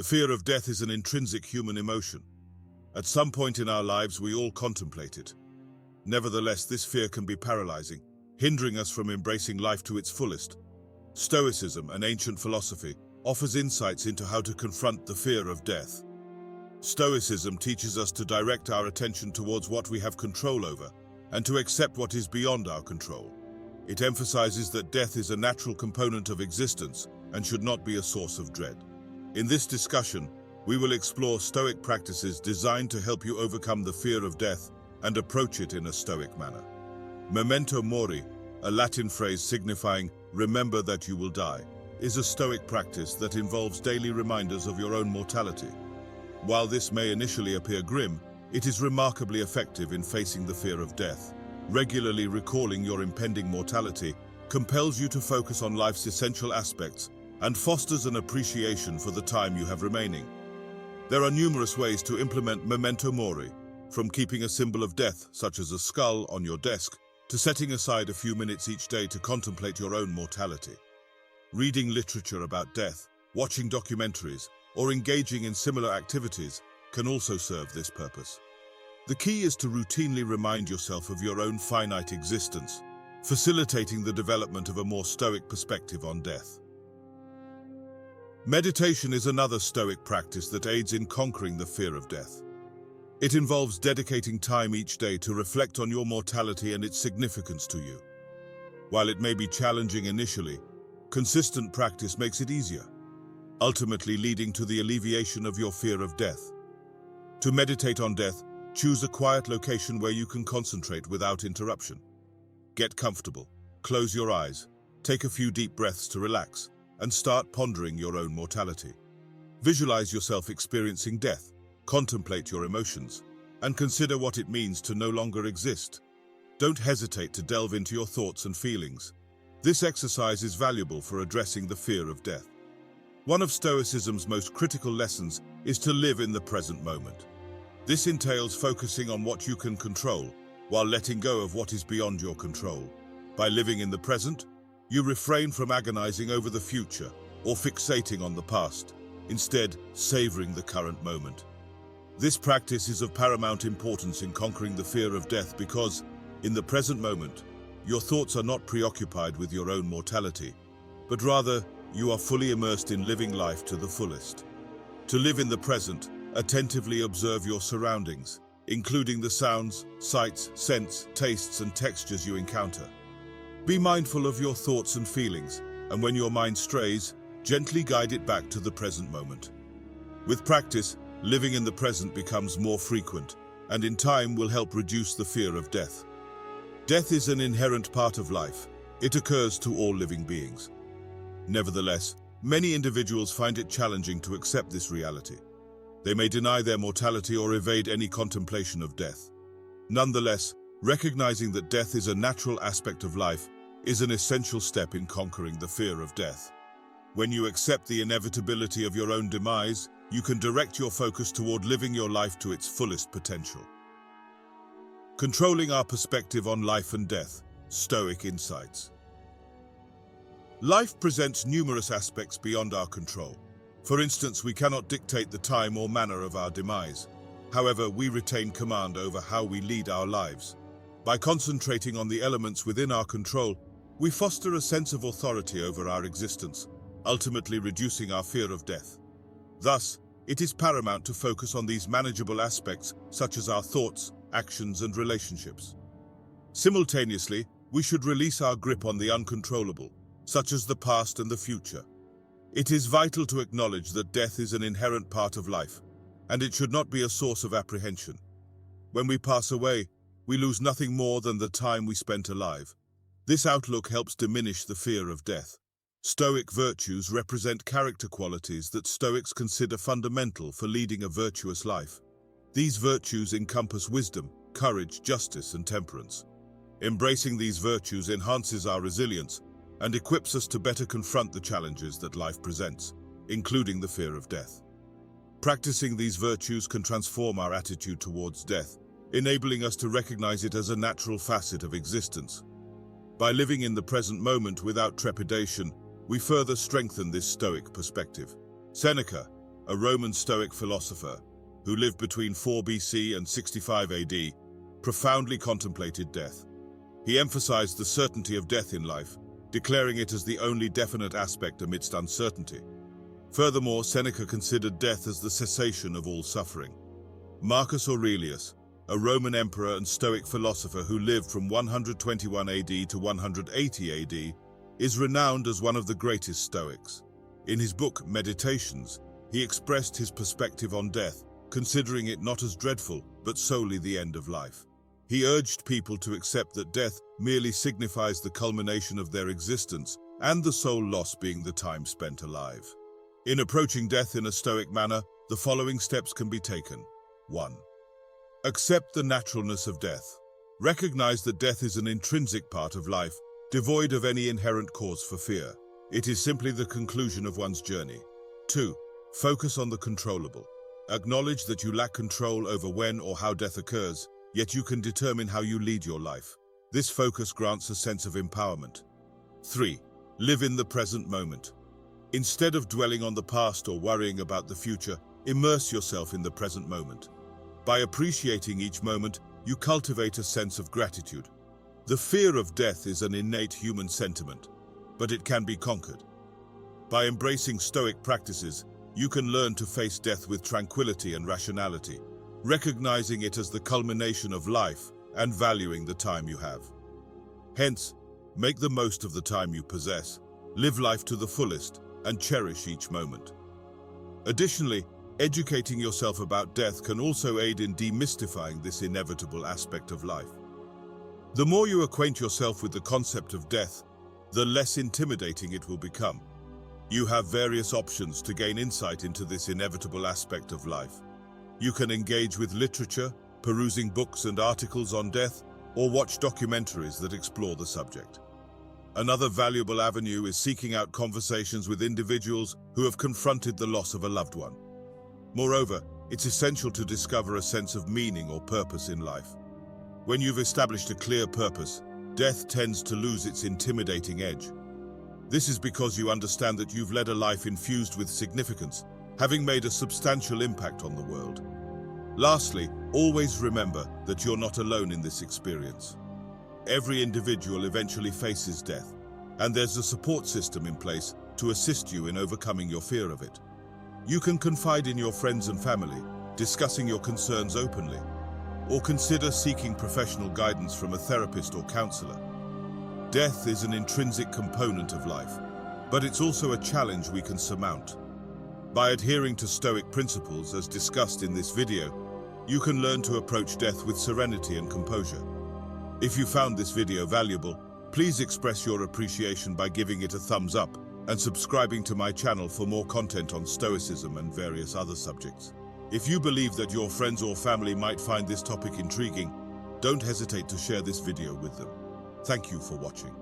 The fear of death is an intrinsic human emotion. At some point in our lives, we all contemplate it. Nevertheless, this fear can be paralyzing, hindering us from embracing life to its fullest. Stoicism, an ancient philosophy, offers insights into how to confront the fear of death. Stoicism teaches us to direct our attention towards what we have control over and to accept what is beyond our control. It emphasizes that death is a natural component of existence and should not be a source of dread. In this discussion, we will explore Stoic practices designed to help you overcome the fear of death and approach it in a Stoic manner. Memento mori, a Latin phrase signifying "remember that you will die," is a Stoic practice that involves daily reminders of your own mortality. While this may initially appear grim, it is remarkably effective in facing the fear of death. Regularly recalling your impending mortality compels you to focus on life's essential aspects and fosters an appreciation for the time you have remaining. There are numerous ways to implement memento mori, from keeping a symbol of death, such as a skull, on your desk, to setting aside a few minutes each day to contemplate your own mortality. Reading literature about death, watching documentaries, or engaging in similar activities can also serve this purpose. The key is to routinely remind yourself of your own finite existence, facilitating the development of a more Stoic perspective on death. Meditation is another Stoic practice that aids in conquering the fear of death. It involves dedicating time each day to reflect on your mortality and its significance to you. While it may be challenging initially, consistent practice makes it easier, ultimately leading to the alleviation of your fear of death. To meditate on death, choose a quiet location where you can concentrate without interruption. Get comfortable, close your eyes, take a few deep breaths to relax, and start pondering your own mortality. Visualize yourself experiencing death, contemplate your emotions, and consider what it means to no longer exist. Don't hesitate to delve into your thoughts and feelings. This exercise is valuable for addressing the fear of death. One of Stoicism's most critical lessons is to live in the present moment. This entails focusing on what you can control, while letting go of what is beyond your control. By living in the present, you refrain from agonizing over the future or fixating on the past, instead savoring the current moment. This practice is of paramount importance in conquering the fear of death because, in the present moment, your thoughts are not preoccupied with your own mortality, but rather, you are fully immersed in living life to the fullest. To live in the present, attentively observe your surroundings, including the sounds, sights, scents, tastes, and textures you encounter. Be mindful of your thoughts and feelings, and when your mind strays, gently guide it back to the present moment. With practice, living in the present becomes more frequent, and in time will help reduce the fear of death. Death is an inherent part of life. It occurs to all living beings. Nevertheless, many individuals find it challenging to accept this reality. They may deny their mortality or evade any contemplation of death. Nonetheless, recognizing that death is a natural aspect of life is an essential step in conquering the fear of death. When you accept the inevitability of your own demise, you can direct your focus toward living your life to its fullest potential. Controlling our perspective on life and death, Stoic insights. Life presents numerous aspects beyond our control. For instance, we cannot dictate the time or manner of our demise. However, we retain command over how we lead our lives. By concentrating on the elements within our control, we foster a sense of authority over our existence, ultimately reducing our fear of death. Thus, it is paramount to focus on these manageable aspects, such as our thoughts, actions, and relationships. Simultaneously, we should release our grip on the uncontrollable, such as the past and the future. It is vital to acknowledge that death is an inherent part of life, and it should not be a source of apprehension. When we pass away, we lose nothing more than the time we spent alive. This outlook helps diminish the fear of death. Stoic virtues represent character qualities that Stoics consider fundamental for leading a virtuous life. These virtues encompass wisdom, courage, justice, and temperance. Embracing these virtues enhances our resilience and equips us to better confront the challenges that life presents, including the fear of death. Practicing these virtues can transform our attitude towards death, enabling us to recognize it as a natural facet of existence. By living in the present moment without trepidation, we further strengthen this Stoic perspective. Seneca, a Roman Stoic philosopher who lived between 4 BC and 65 AD, profoundly contemplated death. He emphasized the certainty of death in life, declaring it as the only definite aspect amidst uncertainty. Furthermore, Seneca considered death as the cessation of all suffering. Marcus Aurelius, a Roman emperor and Stoic philosopher who lived from 121 AD to 180 AD, is renowned as one of the greatest Stoics. In his book, Meditations, he expressed his perspective on death, considering it not as dreadful, but solely the end of life. He urged people to accept that death merely signifies the culmination of their existence, and the sole loss being the time spent alive. In approaching death in a Stoic manner, the following steps can be taken. 1. Accept the naturalness of death. Recognize that death is an intrinsic part of life, devoid of any inherent cause for fear. It is simply the conclusion of one's journey. 2. Focus on the controllable. Acknowledge that you lack control over when or how death occurs, yet you can determine how you lead your life. This focus grants a sense of empowerment. 3. Live in the present moment. Instead of dwelling on the past or worrying about the future, immerse yourself in the present moment. By appreciating each moment, you cultivate a sense of gratitude. The fear of death is an innate human sentiment, but it can be conquered. By embracing Stoic practices, you can learn to face death with tranquility and rationality, recognizing it as the culmination of life and valuing the time you have. Hence, make the most of the time you possess, live life to the fullest, and cherish each moment. Additionally, educating yourself about death can also aid in demystifying this inevitable aspect of life. The more you acquaint yourself with the concept of death, the less intimidating it will become. You have various options to gain insight into this inevitable aspect of life. You can engage with literature, perusing books and articles on death, or watch documentaries that explore the subject. Another valuable avenue is seeking out conversations with individuals who have confronted the loss of a loved one. Moreover, it's essential to discover a sense of meaning or purpose in life. When you've established a clear purpose, death tends to lose its intimidating edge. This is because you understand that you've led a life infused with significance, having made a substantial impact on the world. Lastly, always remember that you're not alone in this experience. Every individual eventually faces death, and there's a support system in place to assist you in overcoming your fear of it. You can confide in your friends and family, discussing your concerns openly, or consider seeking professional guidance from a therapist or counselor. Death is an intrinsic component of life, but it's also a challenge we can surmount. By adhering to Stoic principles as discussed in this video, you can learn to approach death with serenity and composure. If you found this video valuable, please express your appreciation by giving it a thumbs up and subscribing to my channel for more content on Stoicism and various other subjects. If you believe that your friends or family might find this topic intriguing, don't hesitate to share this video with them. Thank you for watching.